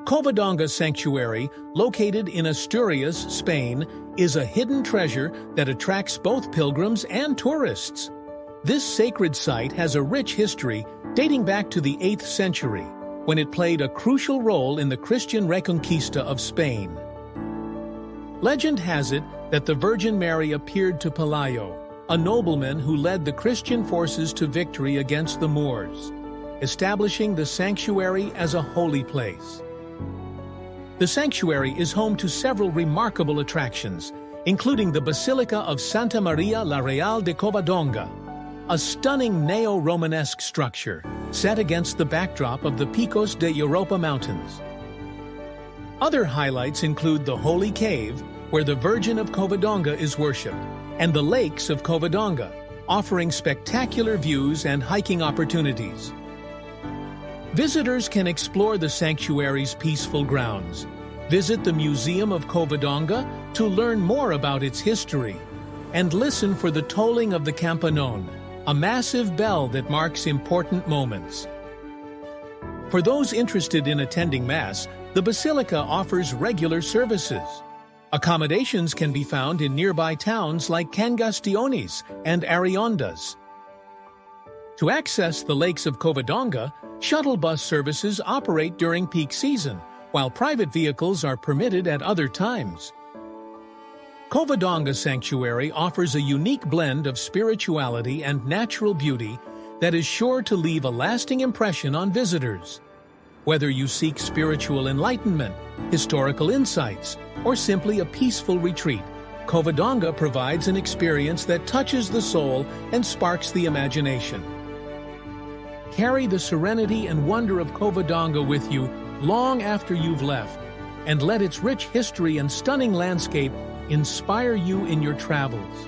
Covadonga Sanctuary, located in Asturias, Spain, is a hidden treasure that attracts both pilgrims and tourists. This sacred site has a rich history dating back to the 8th century, when it played a crucial role in the Christian Reconquista of Spain. Legend has it that the Virgin Mary appeared to Pelayo, a nobleman who led the Christian forces to victory against the Moors, establishing the sanctuary as a holy place. The sanctuary is home to several remarkable attractions, including the Basilica of Santa Maria la Real de Covadonga, a stunning neo-Romanesque structure set against the backdrop of the Picos de Europa mountains. Other highlights include the Holy Cave, where the Virgin of Covadonga is worshipped, and the Lakes of Covadonga, offering spectacular views and hiking opportunities. Visitors can explore the sanctuary's peaceful grounds, visit the Museum of Covadonga to learn more about its history, and listen for the tolling of the campanon, a massive bell that marks important moments. For those interested in attending Mass, the Basilica offers regular services. Accommodations can be found in nearby towns like Cangastiones and Ariondas. To access the Lakes of Covadonga, shuttle bus services operate during peak season, while private vehicles are permitted at other times. Covadonga Sanctuary offers a unique blend of spirituality and natural beauty that is sure to leave a lasting impression on visitors. Whether you seek spiritual enlightenment, historical insights, or simply a peaceful retreat, Covadonga provides an experience that touches the soul and sparks the imagination. Carry the serenity and wonder of Covadonga with you long after you've left, and let its rich history and stunning landscape inspire you in your travels.